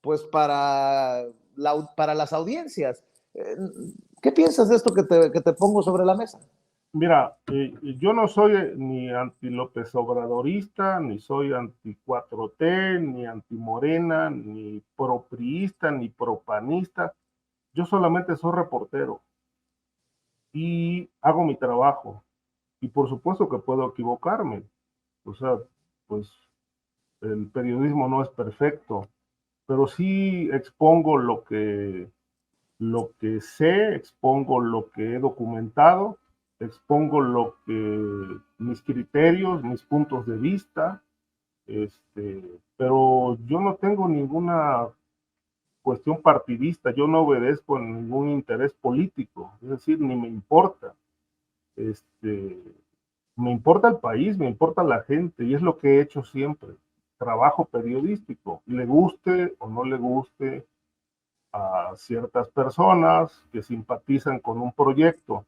pues para las audiencias. ¿Qué piensas de esto que te pongo sobre la mesa? Mira, yo no soy ni anti López Obradorista, ni soy anti 4T, ni anti Morena, ni pro priista, ni pro panista. Yo solamente soy reportero y hago mi trabajo. Y por supuesto que puedo equivocarme. O sea, pues el periodismo no es perfecto, pero sí expongo lo que sé, expongo lo que he documentado, expongo mis criterios, mis puntos de vista, pero yo no tengo ninguna cuestión partidista, yo no obedezco a ningún interés político, es decir, ni me importa. Este, Me importa el país, me importa la gente y es lo que he hecho siempre. Trabajo periodístico, le guste o no le guste a ciertas personas que simpatizan con un proyecto.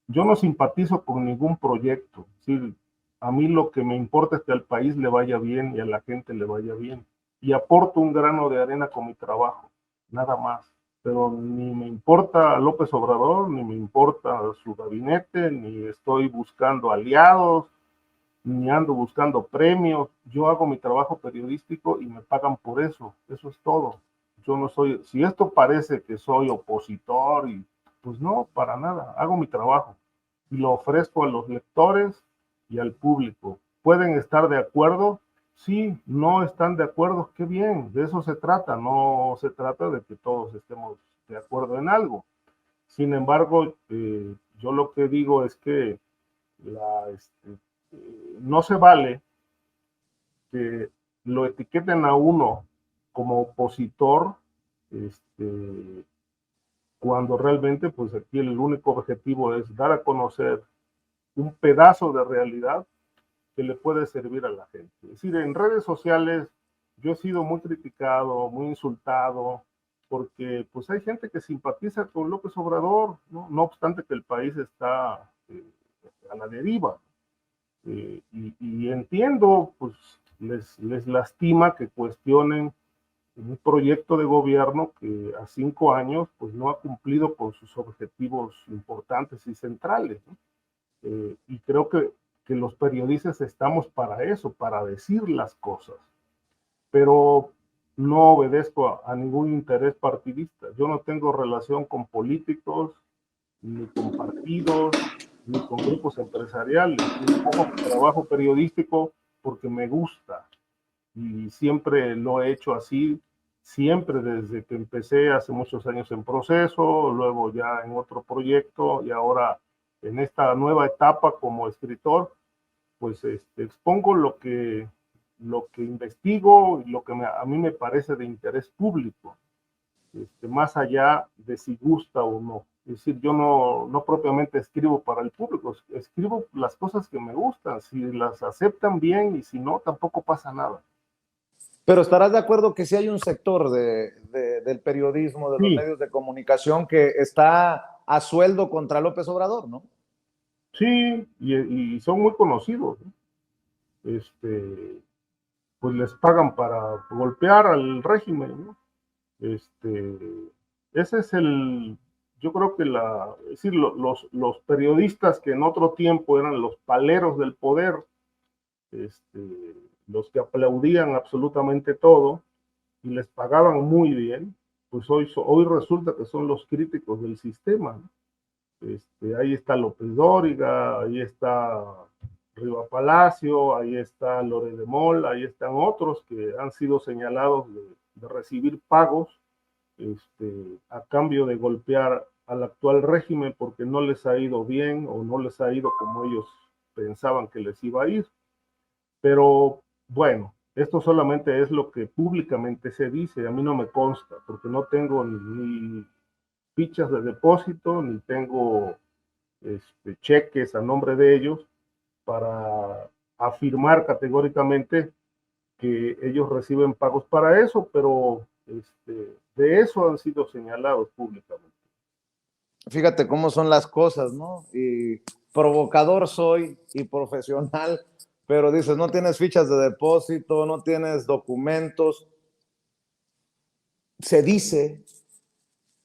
Yo no simpatizo con ningún proyecto. Sí, a mí lo que me importa es que al país le vaya bien y a la gente le vaya bien. Y aporto un grano de arena con mi trabajo, nada más. Pero ni me importa López Obrador, ni me importa su gabinete, ni estoy buscando aliados, ni ando buscando premios. Yo hago mi trabajo periodístico y me pagan por eso. Eso es todo. Yo no soy, si esto parece que soy opositor, pues no, para nada. Hago mi trabajo y lo ofrezco a los lectores y al público. ¿Pueden estar de acuerdo? Sí, no están de acuerdo, qué bien, de eso se trata, no se trata de que todos estemos de acuerdo en algo. Sin embargo, yo lo que digo es que la, este, no se vale que lo etiqueten a uno como opositor, este, cuando realmente, pues aquí el único objetivo es dar a conocer un pedazo de realidad que le puede servir a la gente. Es decir, en redes sociales yo he sido muy criticado, muy insultado, porque pues hay gente que simpatiza con López Obrador, no obstante que el país está a la deriva. Y entiendo, pues les lastima que cuestionen un proyecto de gobierno que a 5 años pues no ha cumplido con sus objetivos importantes y centrales, ¿no? Y creo que los periodistas estamos para eso, para decir las cosas, pero no obedezco a ningún interés partidista. Yo no tengo relación con políticos, ni con partidos, ni con grupos empresariales. Yo hago mi trabajo periodístico porque me gusta y siempre lo he hecho así, siempre desde que empecé hace muchos años en Proceso, luego ya en otro proyecto y ahora en esta nueva etapa como escritor, pues expongo lo que investigo y lo que a mí me parece de interés público, más allá de si gusta o no. Es decir, yo no propiamente escribo para el público, escribo las cosas que me gustan, si las aceptan bien y si no, tampoco pasa nada. Pero estarás de acuerdo que sí hay un sector del periodismo, de los Sí, medios de comunicación que está a sueldo contra López Obrador, ¿no? sí, y son muy conocidos, ¿no? Pues les pagan para golpear al régimen, ¿no? Este, ese es yo creo que es decir, los periodistas que en otro tiempo eran los paleros del poder, los que aplaudían absolutamente todo y les pagaban muy bien, pues hoy resulta que son los críticos del sistema, ¿no? Ahí está López Dóriga, ahí está Riva Palacio, ahí está Lore de Moll, ahí están otros que han sido señalados de recibir pagos a cambio de golpear al actual régimen porque no les ha ido bien o no les ha ido como ellos pensaban que les iba a ir. Pero bueno, esto solamente es lo que públicamente se dice, a mí no me consta, porque no tengo ni fichas de depósito, ni tengo cheques a nombre de ellos para afirmar categóricamente que ellos reciben pagos para eso, pero de eso han sido señalados públicamente. Fíjate cómo son las cosas, ¿no? Y provocador soy y profesional, pero dices, no tienes fichas de depósito, no tienes documentos, se dice,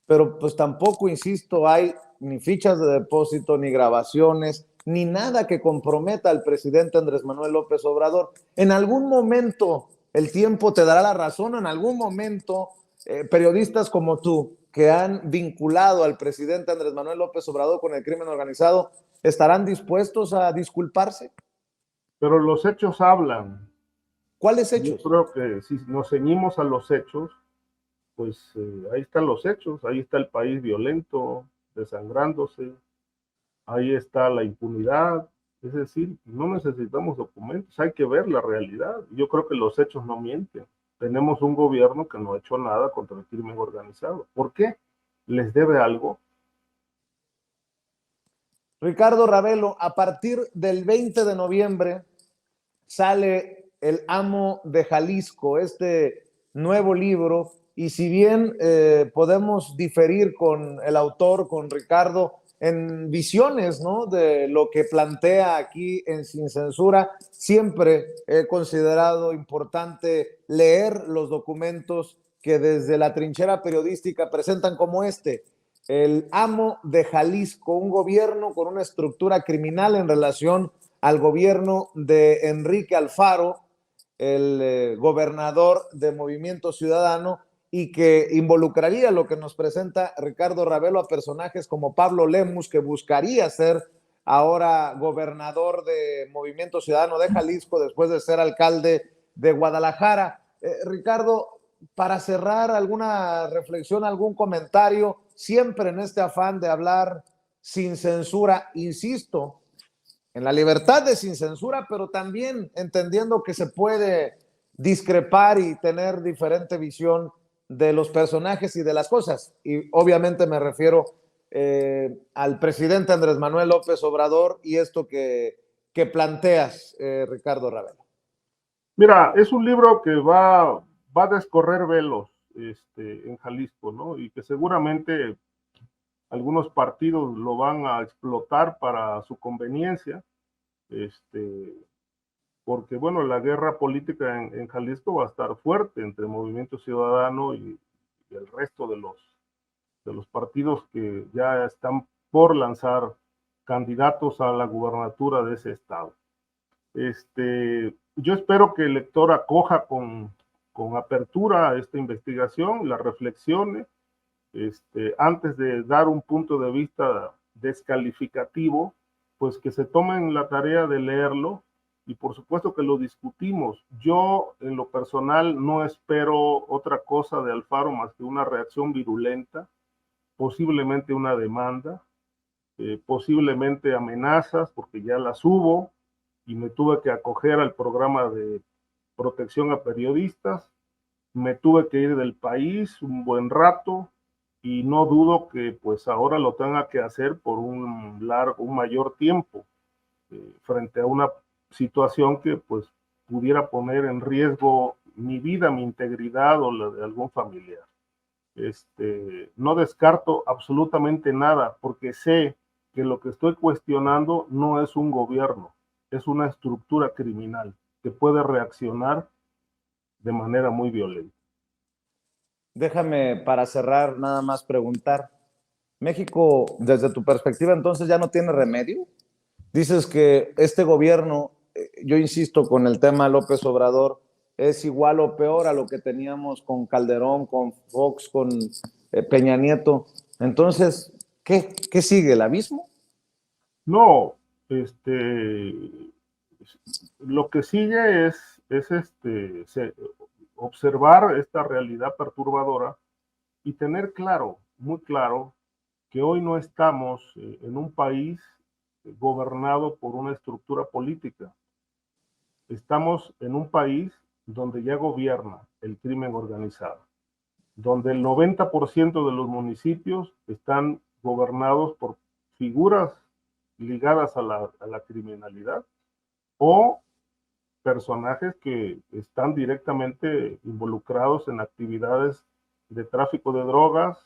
pero pues tampoco, insisto, hay ni fichas de depósito, ni grabaciones, ni nada que comprometa al presidente Andrés Manuel López Obrador. En algún momento el tiempo te dará la razón, en algún momento periodistas como tú, que han vinculado al presidente Andrés Manuel López Obrador con el crimen organizado, ¿estarán dispuestos a disculparse? Pero los hechos hablan. ¿Cuáles Yo hechos? creo que si nos ceñimos a los hechos, pues ahí están los hechos, ahí está el país violento, desangrándose, ahí está la impunidad, es decir, no necesitamos documentos, hay que ver la realidad. Yo creo que los hechos no mienten. Tenemos un gobierno que no ha hecho nada contra el crimen organizado. ¿Por qué? ¿Les debe algo? Ricardo Ravelo, a partir del 20 de noviembre sale El Amo de Jalisco, este nuevo libro, y si bien podemos diferir con el autor, con Ricardo, en visiones, ¿no?, de lo que plantea aquí en Sin Censura, siempre he considerado importante leer los documentos que desde la trinchera periodística presentan como este. El Amo de Jalisco, un gobierno con una estructura criminal en relación al gobierno de Enrique Alfaro, el gobernador de Movimiento Ciudadano, y que involucraría lo que nos presenta Ricardo Ravelo a personajes como Pablo Lemus, que buscaría ser ahora gobernador de Movimiento Ciudadano de Jalisco después de ser alcalde de Guadalajara. Ricardo, para cerrar, alguna reflexión, algún comentario, siempre en este afán de hablar sin censura, insisto, en la libertad de sin censura, pero también entendiendo que se puede discrepar y tener diferente visión de los personajes y de las cosas. Y obviamente me refiero al presidente Andrés Manuel López Obrador y esto que planteas, Ricardo Ravelo. Mira, es un libro que va a descorrer velos en Jalisco, ¿no? Y que seguramente algunos partidos lo van a explotar para su conveniencia, porque bueno, la guerra política en Jalisco va a estar fuerte entre Movimiento Ciudadano y el resto de los partidos que ya están por lanzar candidatos a la gubernatura de ese estado. Yo espero que el lector acoja con apertura esta investigación, la reflexione, antes de dar un punto de vista descalificativo, pues que se tomen la tarea de leerlo y por supuesto que lo discutimos. Yo en lo personal no espero otra cosa de Alfaro más que una reacción virulenta, posiblemente una demanda, posiblemente amenazas, porque ya las hubo y me tuve que acoger al programa de protección a periodistas, me tuve que ir del país un buen rato y no dudo que pues ahora lo tenga que hacer por un mayor tiempo, frente a una situación que pues pudiera poner en riesgo mi vida, mi integridad o la de algún familiar. No descarto absolutamente nada porque sé que lo que estoy cuestionando no es un gobierno, es una estructura criminal que puede reaccionar de manera muy violenta. Déjame para cerrar nada más preguntar, ¿México desde tu perspectiva entonces ya no tiene remedio? Dices que este gobierno, yo insisto con el tema López Obrador, es igual o peor a lo que teníamos con Calderón, con Fox, con Peña Nieto. Entonces, ¿qué sigue? ¿El abismo? No, lo que sigue es observar esta realidad perturbadora y tener claro, muy claro, que hoy no estamos en un país gobernado por una estructura política. estamos en un país donde ya gobierna el crimen organizado, donde el 90% de los municipios están gobernados por figuras ligadas a la criminalidad o personajes que están directamente involucrados en actividades de tráfico de drogas,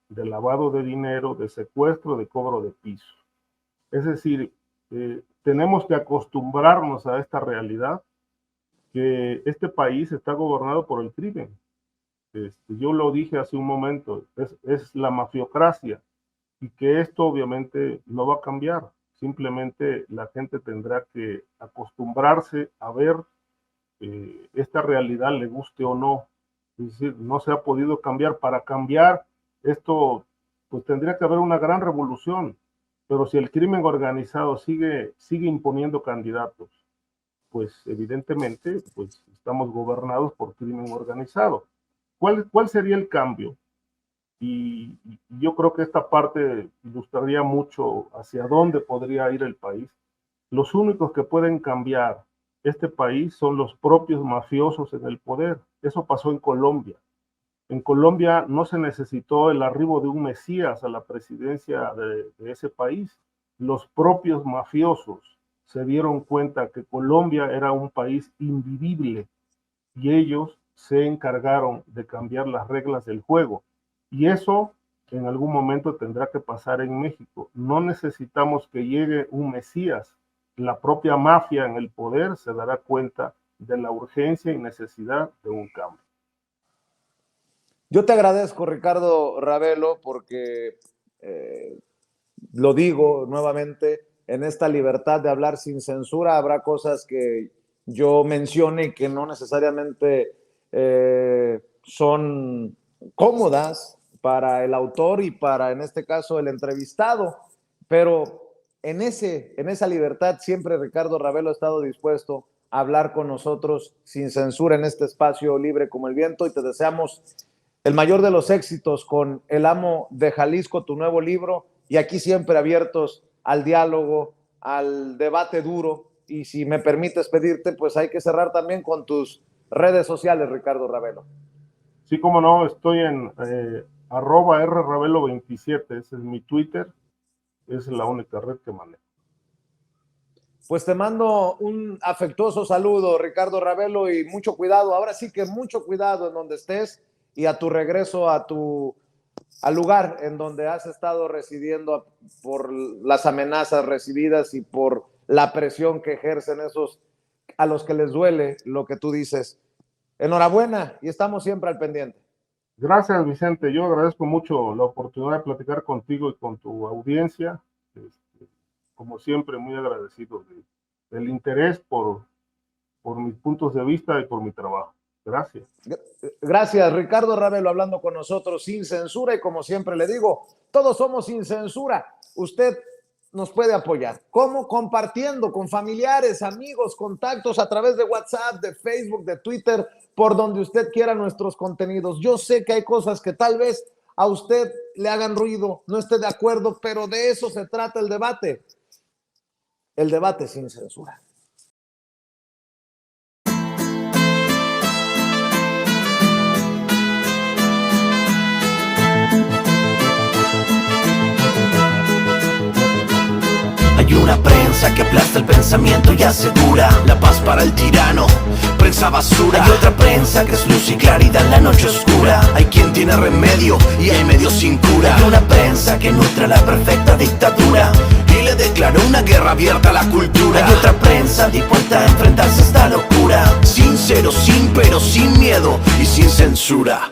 de lavado de dinero, de secuestro, de cobro de piso. Es decir, tenemos que acostumbrarnos a esta realidad, que este país está gobernado por el crimen. Yo lo dije hace un momento, es la mafiocracia, y que esto obviamente no va a cambiar. Simplemente la gente tendrá que acostumbrarse a ver esta realidad, le guste o no. Es decir, no se ha podido cambiar. Para cambiar esto, pues tendría que haber una gran revolución. Pero si el crimen organizado sigue imponiendo candidatos, pues evidentemente pues estamos gobernados por crimen organizado. ¿Cuál sería el cambio? Y yo creo que esta parte ilustraría mucho hacia dónde podría ir el país. Los únicos que pueden cambiar este país son los propios mafiosos en el poder. Eso pasó en Colombia. En Colombia no se necesitó el arribo de un mesías a la presidencia de ese país. Los propios mafiosos se dieron cuenta que Colombia era un país invivible y ellos se encargaron de cambiar las reglas del juego. Y eso en algún momento tendrá que pasar en México. No necesitamos que llegue un mesías. La propia mafia en el poder se dará cuenta de la urgencia y necesidad de un cambio. Yo te agradezco, Ricardo Ravelo, porque lo digo nuevamente, en esta libertad de hablar sin censura habrá cosas que yo mencione que no necesariamente son cómodas para el autor y para, en este caso, el entrevistado, pero en esa libertad siempre Ricardo Ravelo ha estado dispuesto a hablar con nosotros sin censura en este espacio libre como el viento, y te deseamos el mayor de los éxitos con El Amo de Jalisco, tu nuevo libro, y aquí siempre abiertos al diálogo, al debate duro. Y si me permites pedirte, pues hay que cerrar también con tus redes sociales, Ricardo Ravelo. Sí, cómo no, estoy en @rravelo27, ese es mi Twitter, es la única red que manejo. Pues te mando un afectuoso saludo, Ricardo Ravelo, y mucho cuidado, ahora sí que mucho cuidado en donde estés, y a tu regreso al lugar en donde has estado residiendo por las amenazas recibidas y por la presión que ejercen esos a los que les duele lo que tú dices. Enhorabuena, y estamos siempre al pendiente. Gracias, Vicente. Yo agradezco mucho la oportunidad de platicar contigo y con tu audiencia. Como siempre, muy agradecido del interés por mis puntos de vista y por mi trabajo. Gracias. Gracias, Ricardo Ravelo, hablando con nosotros sin censura, y como siempre le digo, todos somos sin censura. Usted nos puede apoyar. ¿Cómo? Compartiendo con familiares, amigos, contactos a través de WhatsApp, de Facebook, de Twitter, por donde usted quiera nuestros contenidos. Yo sé que hay cosas que tal vez a usted le hagan ruido, no esté de acuerdo, pero de eso se trata el debate. El debate sin censura. Hay una prensa que aplasta el pensamiento y asegura la paz para el tirano, prensa basura. Hay otra prensa que es luz y claridad en la noche oscura. Hay quien tiene remedio y hay medios sin cura. Hay una prensa que nutre la perfecta dictadura y le declaró una guerra abierta a la cultura. Hay otra prensa dispuesta a enfrentarse a esta locura, sincero, sin pero, sin miedo y sin censura.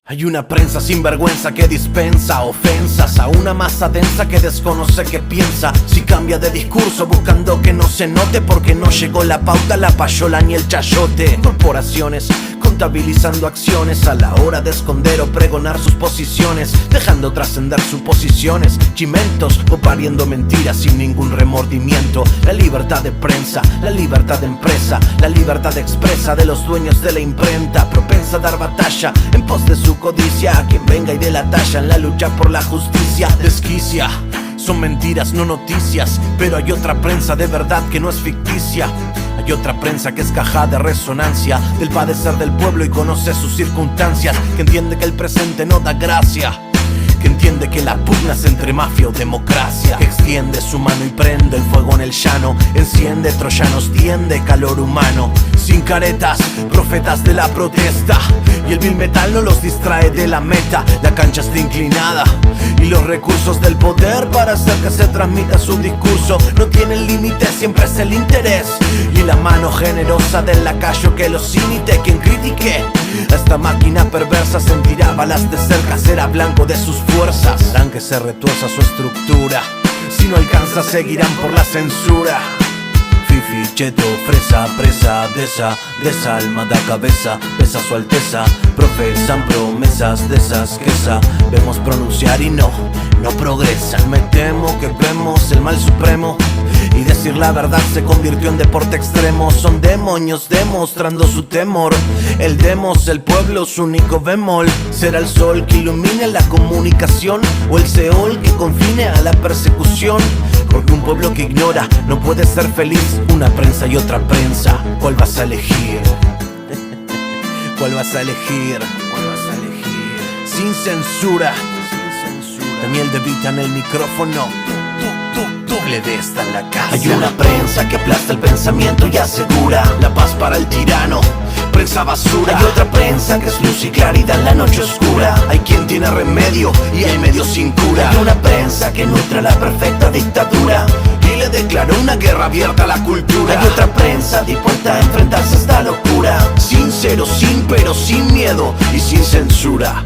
Hay una prensa sin vergüenza que dispensa ofensas a una masa densa que desconoce qué piensa. Si cambia de discurso buscando que no se note, porque no llegó la pauta, la payola ni el chayote. Corporaciones contabilizando acciones a la hora de esconder o pregonar sus posiciones, dejando trascender suposiciones, chimentos o pariendo mentiras sin ningún remordimiento. La libertad de prensa, la libertad de empresa, la libertad expresa de los dueños de la imprenta, propensa a dar batalla en pos de su codicia. A quien venga y dé la talla en la lucha por la justicia, desquicia Son mentiras, no noticias, pero hay otra prensa de verdad que no es ficticia. Hay otra prensa que es caja de resonancia del padecer del pueblo y conoce sus circunstancias, que entiende que el presente no da gracia, que entiende que la pugna es entre mafia o democracia, que extiende su mano y prende el fuego en el llano, enciende troyanos, tiende calor humano, sin caretas, profetas de la protesta, y el vil metal no los distrae de la meta. La cancha está inclinada y los recursos del poder para hacer que se transmita su discurso no tienen límite, siempre es el interés y la mano generosa del lacayo que los imite. Quien critique a esta máquina perversa sentirá balas de cerca, será blanco de sus fuerzas. Harán que se retuerza su estructura, si no alcanza seguirán por la censura. Fifi, cheto, fresa, presa, de esa alma da cabeza, pesa su alteza, profesan promesas de esas que sabemos pronunciar y no progresan. Me temo que vemos el mal supremo y decir la verdad se convirtió en deporte extremo. Son demonios demostrando su temor, el demos, el pueblo, su único bemol. ¿Será el sol que ilumine la comunicación o el Seol que confine a la persecución? Porque un pueblo que ignora no puede ser feliz. Una prensa y otra prensa, ¿cuál vas a elegir? ¿Cuál vas a elegir? ¿Cuál vas a elegir? Sin censura, Daniel De Vita en el micrófono. Le de esta en la casa. Hay una prensa que aplasta el pensamiento y asegura la paz para el tirano, prensa basura. Hay otra prensa que es luz y claridad en la noche oscura. Hay quien tiene remedio y hay medios sin cura. Hay una prensa que nutre la perfecta dictadura y le declaró una guerra abierta a la cultura. Hay otra prensa dispuesta a enfrentarse a esta locura, sincero, sin pero, sin miedo y sin censura.